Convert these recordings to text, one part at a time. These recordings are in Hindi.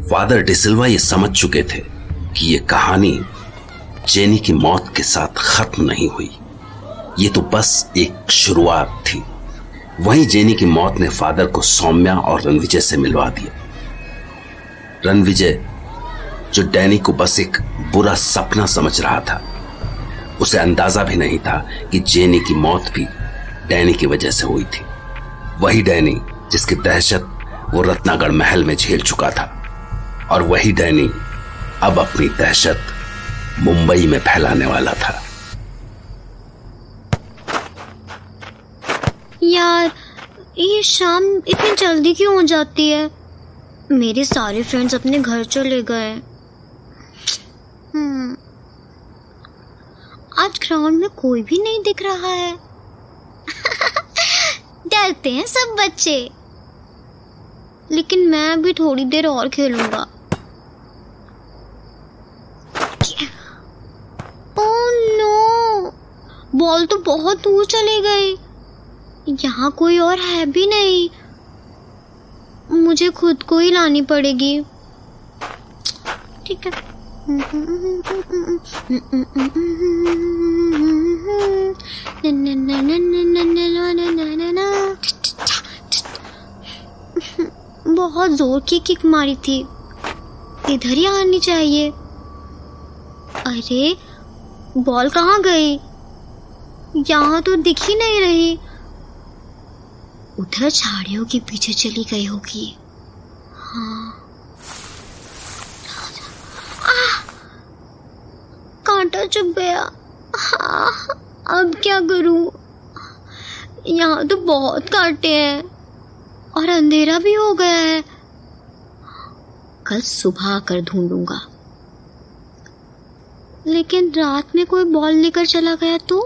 फादर डिसिल्वा ये समझ चुके थे कि ये कहानी जेनी की मौत के साथ खत्म नहीं हुई, ये तो बस एक शुरुआत थी। वहीं जेनी की मौत ने फादर को सौम्या और रणविजय से मिलवा दिया। रणविजय, जो डैनी को बस एक बुरा सपना समझ रहा था, उसे अंदाजा भी नहीं था कि जेनी की मौत भी डैनी की वजह से हुई थी। वही डैनी जिसकी दहशत वो रत्नागढ़ महल में झेल चुका था, और वही डैनी अब अपनी दहशत मुंबई में फैलाने वाला था। यार, ये शाम इतनी जल्दी क्यों हो जाती है? मेरे सारे फ्रेंड्स अपने घर चले गए। आज ग्राउंड में कोई भी नहीं दिख रहा है। डरते हैं सब बच्चे, लेकिन मैं अभी थोड़ी देर और खेलूंगा। ओह नो, बॉल तो बहुत दूर चले गई। यहाँ कोई और है भी नहीं, मुझे खुद को ही लानी पड़ेगी। ठीक है। बहुत जोर की किक मारी थी, इधर ही आनी चाहिए। अरे बॉल कहाँ गई? यहाँ तो दिख ही नहीं रही। उधर झाड़ियों के पीछे चली गई होगी। हाँ, कांटा चुभ गया। हाँ, अब क्या करूं? यहाँ तो बहुत कांटे हैं और अंधेरा भी हो गया है। कल सुबह आकर ढूंढूंगा। लेकिन रात में कोई बॉल लेकर चला गया तो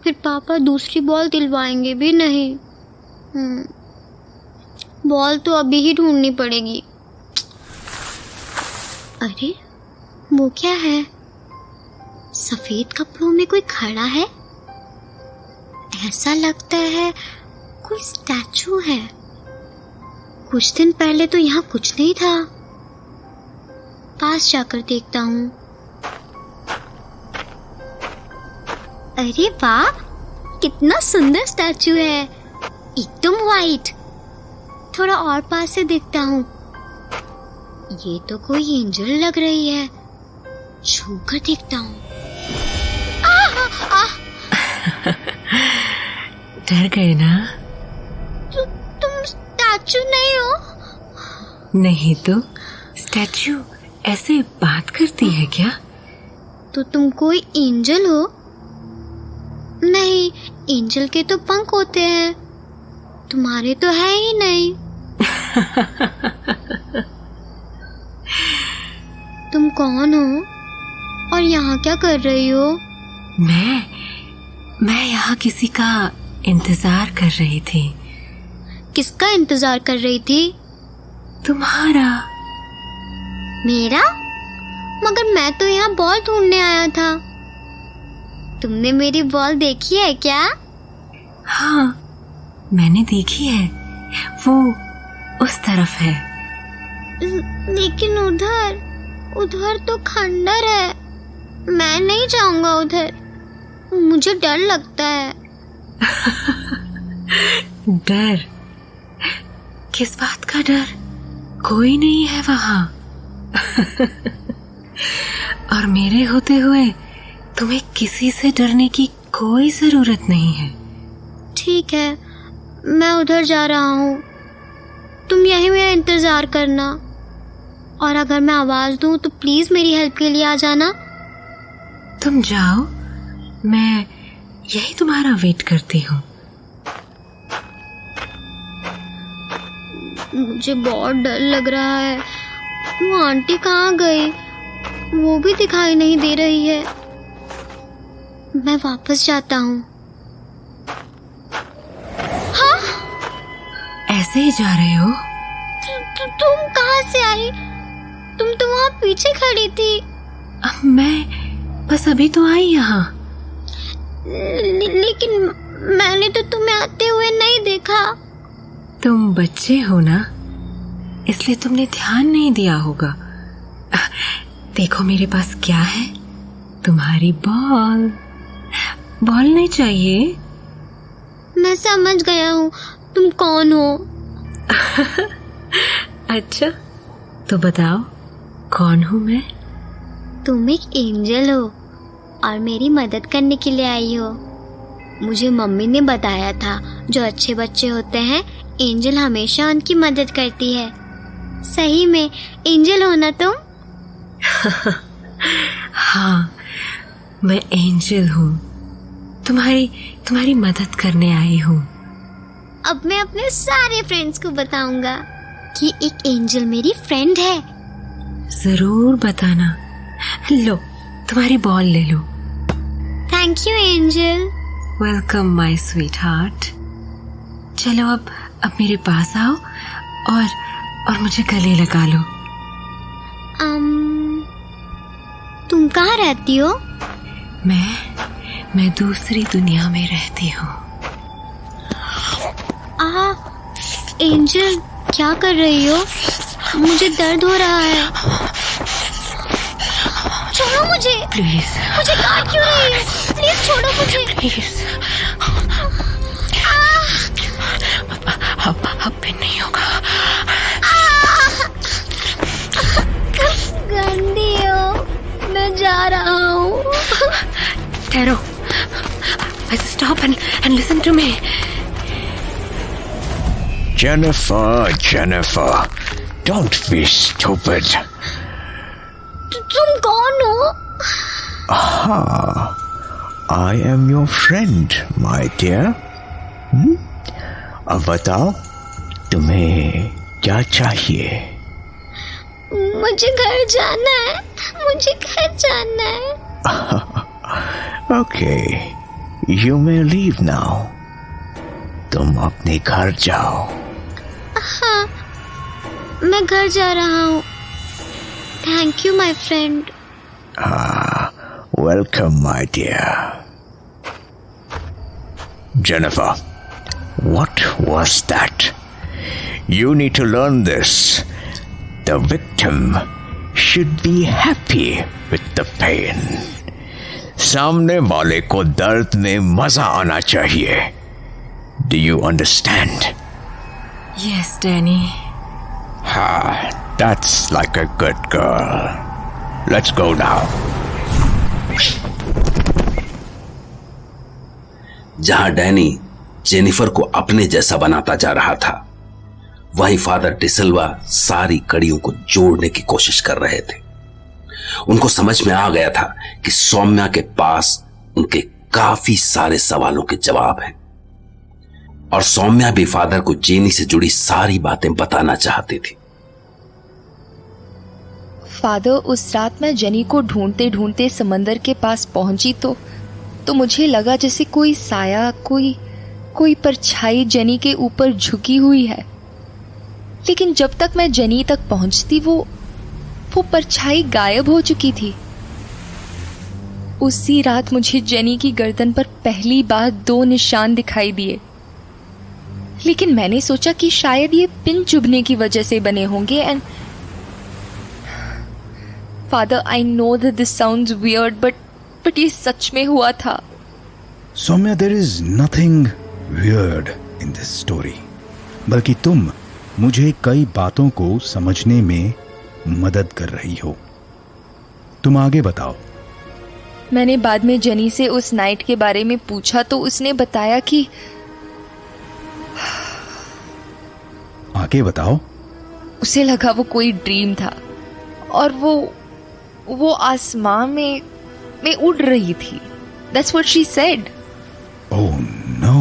फिर पापा दूसरी बॉल दिलवाएंगे भी नहीं। बॉल तो अभी ही ढूंढनी पड़ेगी। अरे वो क्या है? सफेद कपड़ों में कोई खड़ा है। ऐसा लगता है कोई स्टैचू है। कुछ दिन पहले तो यहाँ कुछ नहीं था। पास जाकर देखता हूँ। अरे वाह, कितना सुंदर स्टैचू है, एकदम वाइट। थोड़ा और पास से देखता हूँ। ये तो कोई एंजल लग रही है। छू कर देखता हूँ। डर गए ना? तुम स्टैचू नहीं हो? नहीं तो स्टैचू ऐसे बात करती है क्या? तो तुम कोई एंजल हो? नहीं, एंजल के तो पंख होते हैं, तुम्हारे तो है ही नहीं। तुम कौन हो और यहाँ क्या कर रही हो? मैं यहाँ किसी का इंतजार कर रही थी। किसका इंतजार कर रही थी? तुम्हारा। मेरा? मगर मैं तो यहाँ बॉल ढूंढने आया था। तुमने मेरी बॉल देखी है क्या? हाँ, मैंने देखी है। वो उस तरफ है। लेकिन उधर तो खंडर है। मैं नहीं जाऊंगा उधर, मुझे डर लगता है। डर? किस बात का डर? कोई नहीं है वहां। और मेरे होते हुए तुम्हें किसी से डरने की कोई जरूरत नहीं है। ठीक है, मैं उधर जा रहा हूँ। तुम यहीं मेरा इंतजार करना, और अगर मैं आवाज दूं तो प्लीज मेरी हेल्प के लिए आ जाना। तुम जाओ, मैं यही तुम्हारा वेट करती हूँ। मुझे बहुत डर लग रहा है। वो आंटी कहाँ गई? वो भी दिखाई नहीं दे रही है। मैं वापस जाता हूँ। हाँ? ऐसे ही जा रहे हो? तुम कहाँ से आई? तुम तो वहाँ पीछे खड़ी थी। मैं बस अभी तो आई यहाँ। लेकिन मैंने तो तुम्हें आते हुए नहीं देखा। तुम बच्चे हो ना, इसलिए तुमने ध्यान नहीं दिया होगा। देखो मेरे पास क्या है, तुम्हारी बॉल। बॉल नहीं चाहिए? मैं समझ गया हूँ तुम कौन हो। अच्छा, तो बताओ कौन हूँ मैं? तुम एक एंजल हो और मेरी मदद करने के लिए आई हो। मुझे मम्मी ने बताया था जो अच्छे बच्चे होते हैं एंजल हमेशा उनकी मदद करती है। सही में एंजल हो ना तुम? हाँ, मैं एंजल हूँ। तुम्हारी मदद करने आई हूँ। अब मैं अपने सारे फ्रेंड्स को बताऊंगा कि एक एंजल मेरी फ्रेंड है। जरूर बताना। लो, तुम्हारी बॉल ले लो। Thank you angel. Welcome my sweetheart. चलो अब मेरे पास आओ और मुझे गले लगा लो। तुम कहाँ रहती हो? मैं दूसरी दुनिया में रहती हूँ। एंजल क्या कर रही हो? मुझे दर्द हो रहा है। छोड़ो मुझे। प्लीज। मुझे काट क्यों रही हो? प्लीज छोड़ो मुझे। प्लीज। अब भी नहीं होगा। गंदी हो। मैं जा रहा हूँ। ठहरो। Stop and listen to me. Jennifer, don't be stupid. तुम कौन हो? I am your friend, my dear. अब बताओ तुम्हें क्या चाहिए? मुझे घर जाना है। मुझे घर जाना है। Okay, you may leave now. तुम अपने घर जाओ। हाँ, मैं घर जा रहा हूँ। Thank you my friend. Welcome, my dear. Jennifer, what was that? You need to learn this. The victim should be happy with the pain. सामने वाले को दर्द में मजा आना चाहिए. Do you understand? Yes, Danny. That's like a good girl. Let's go now. जहां डैनी जेनिफर को अपने जैसा बनाता जा रहा था, वहीं फादर डिसिल्वा सारी कड़ियों को जोड़ने की कोशिश कर रहे थे। उनको समझ में आ गया था कि सौम्या के पास उनके काफी सारे सवालों के जवाब हैं और सौम्या भी फादर को जेनी से जुड़ी सारी बातें बताना चाहती थी। फादर, उस रात मैं जेनी को ढूंढते ढूंढते समंदर के पास पहुंची तो मुझे लगा जैसे कोई साया, कोई परछाई जेनी के ऊपर झुकी हुई है। लेकिन जब तक मैं जेनी तक पहुंचती वो परछाई गायब हो चुकी थी। उसी रात मुझे जेनी की गर्दन पर पहली बार 2 निशान दिखाई दिए। लेकिन मैंने सोचा कि शायद ये पिन चुभने की वजह से बने होंगे। And father, I know that this sounds weird, but ये सच में हुआ था। Saumya, there is nothing weird in this story, बल्कि तुम मुझे कई बातों को समझने में मदद कर रही हो। तुम आगे बताओ। मैंने बाद में जेनी से उस नाइट के बारे में पूछा तो उसने बताया कि आगे बताओ। उसे लगा वो कोई ड्रीम था और वो आसमान में उड़ रही थी। That's what she said. Oh no.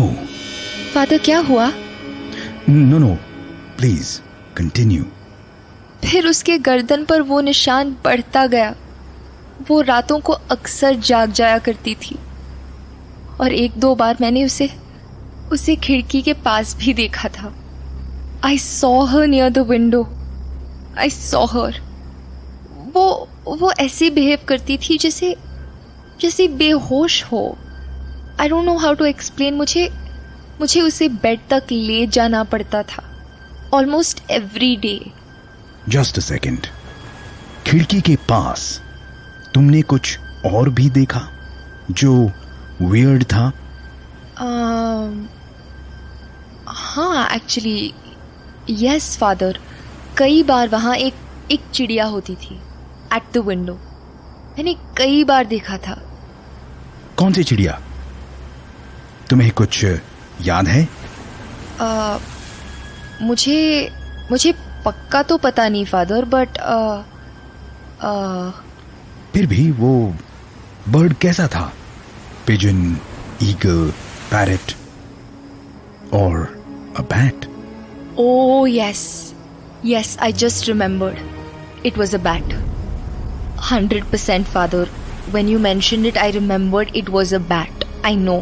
Father, क्या हुआ? No, please continue. फिर उसके गर्दन पर वो निशान बढ़ता गया। वो रातों को अक्सर जाग जाया करती थी और 1-2 बार मैंने उसे खिड़की के पास भी देखा था। I saw her near the window. I saw her. वो ऐसे बिहेव करती थी जैसे बेहोश हो। I don't know how to explain. मुझे उसे बेड तक ले जाना पड़ता था। Almost every day. Just a second, खिड़की के पास तुमने कुछ और भी देखा जो वियर्ड था? हाँ, एक्चुअली यस फादर, कई बार वहाँ एक चिड़िया होती थी एट द विंडो। मैंने कई बार देखा था। कौन सी चिड़िया? तुम्हें कुछ याद है? मुझे पक्का तो पता नहीं फादर, बट फिर भी वो बर्ड कैसा था? पिजन, ईगल, पैरेट और a bat? Oh, yes. Yes, I just remembered. It was a bat. 100% father. When you mentioned it, I remembered it was a bat. I know.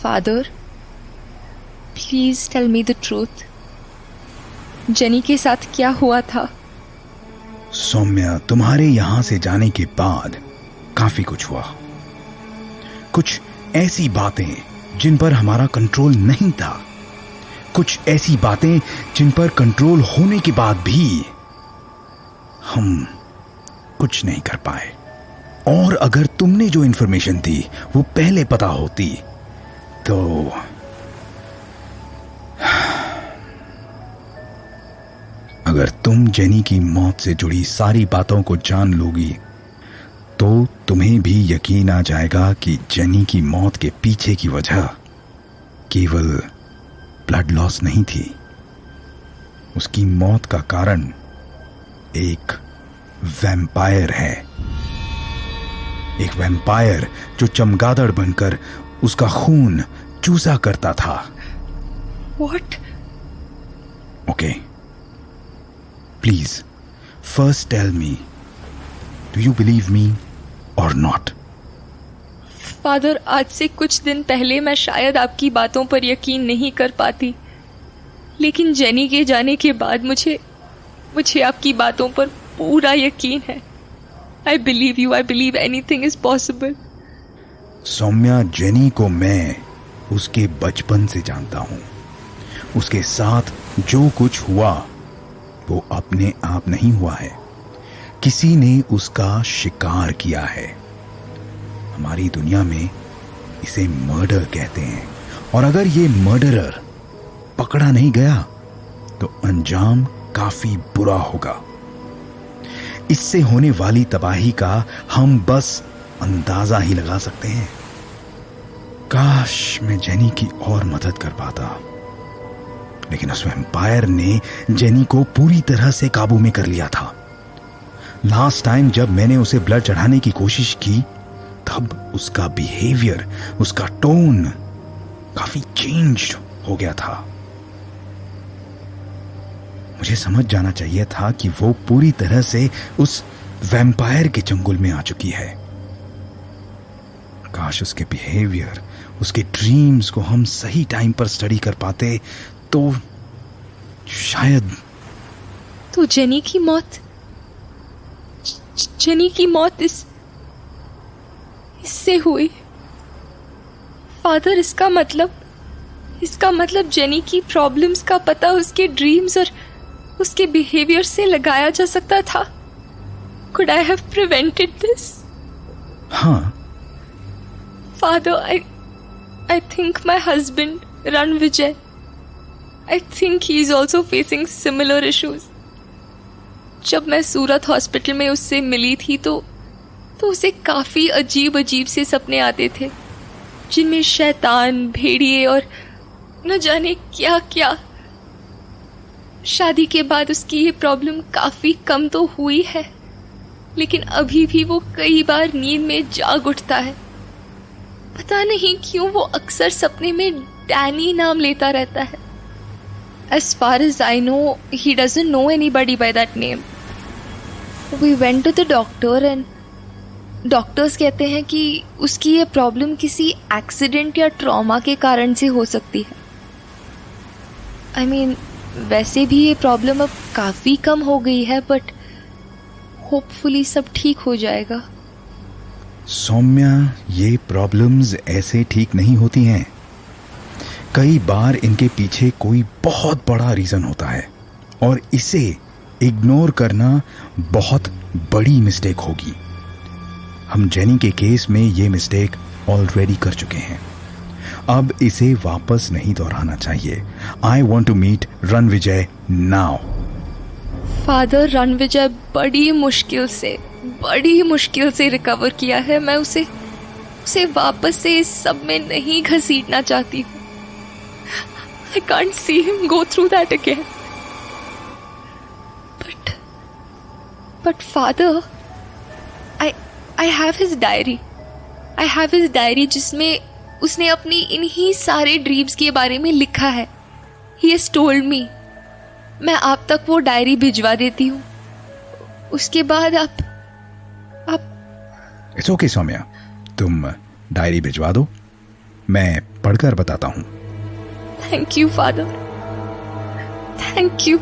Father, please tell me the truth. Jenny के साथ क्या हुआ था? सौम्या, तुम्हारे यहां से जाने के बाद काफी कुछ हुआ। कुछ ऐसी बातें जिन पर हमारा कंट्रोल नहीं था, कुछ ऐसी बातें जिन पर कंट्रोल होने के बाद भी हम कुछ नहीं कर पाए। और अगर तुमने जो इंफॉर्मेशन दी वो पहले पता होती तो अगर तुम जेनी की मौत से जुड़ी सारी बातों को जान लोगी तो तुम्हें भी यकीन आ जाएगा कि जेनी की मौत के पीछे की वजह केवल ब्लड लॉस नहीं थी। उसकी मौत का कारण एक वैम्पायर है। एक वैम्पायर जो चमगादड़ बनकर उसका खून चूसा करता था। What? Okay. Please, first tell me, do you believe me or not? Father, आज से कुछ दिन पहले मैं शायद आपकी बातों पर यकीन नहीं कर पाती, लेकिन जेनी के जाने के बाद मुझे आपकी बातों पर पूरा यकीन है। I believe you. I believe anything is possible. Saumya, Jenny को मैं उसके बचपन से जानता हूं। उसके साथ जो कुछ हुआ वो अपने आप नहीं हुआ है, किसी ने उसका शिकार किया है। हमारी दुनिया में इसे मर्डर कहते हैं, और अगर ये मर्डरर पकड़ा नहीं गया तो अंजाम काफी बुरा होगा। इससे होने वाली तबाही का हम बस अंदाजा ही लगा सकते हैं। काश मैं जेनी की और मदद कर पाता, लेकिन उस वैम्पायर ने जेनी को पूरी तरह से काबू में कर लिया था। लास्ट टाइम जब मैंने उसे ब्लड चढ़ाने की कोशिश की तब उसका बिहेवियर, उसका टोन काफी चेंज्ड हो गया था। मुझे समझ जाना चाहिए था कि वो पूरी तरह से उस वैम्पायर के चंगुल में आ चुकी है। काश उसके बिहेवियर, उसके ड्रीम्स को हम सही टाइम पर स्टडी कर पाते तो शायद। तो जेनी की मौत इससे हुई। फादर, इसका मतलब जेनी की प्रॉब्लम्स का पता उसके ड्रीम्स और उसके बिहेवियर से लगाया जा सकता था। Could I have prevented this? हाँ। Father, I think my husband, Ranvijay, I think he is also facing similar issues. जब मैं सूरत हॉस्पिटल में उससे मिली थी तो उसे काफी अजीब से सपने आते थे, जिनमें शैतान, भेड़िए और न जाने क्या क्या। शादी के बाद उसकी ये प्रॉब्लम काफी कम तो हुई है, लेकिन अभी भी वो कई बार नींद में जाग उठता है। पता नहीं क्यों वो अक्सर सपने में डैनी नाम लेता रहता है। As far as I know, he doesn't know anybody by that name. We went to the doctor and doctors कहते हैं कि उसकी ये प्रॉब्लम किसी एक्सीडेंट या ट्रॉमा के कारण से हो सकती है। I mean, वैसे भी ये प्रॉब्लम अब काफी कम हो गई है, बट होपफुली सब ठीक हो जाएगा। सौम्या, ये प्रॉब्लम्स ऐसे ठीक नहीं होती हैं। कई बार इनके पीछे कोई बहुत बड़ा रीजन होता है और इसे इग्नोर करना बहुत बड़ी मिस्टेक होगी। हम जेनी के केस में ये मिस्टेक ऑलरेडी कर चुके हैं। अब इसे वापस नहीं दोहराना चाहिए। I want to meet Ranvijay now. Father, Ranvijay बड़ी मुश्किल से रिकवर किया है। मैं उसे वापस से इस सब में नहीं घसीटना चाहती हूँ। I can't see him go through that again. But father, I have his diary. I have his diary जिसमें उसने अपनी इन्हीं सारे ड्रीम्स के बारे में लिखा है। He has told me. मैं आप तक वो डायरी भिजवा देती हूँ। उसके बाद आप इट्स ओके सौम्या, तुम डायरी भिजवा दो, मैं पढ़कर बताता हूँ। Thank you, father. Thank you.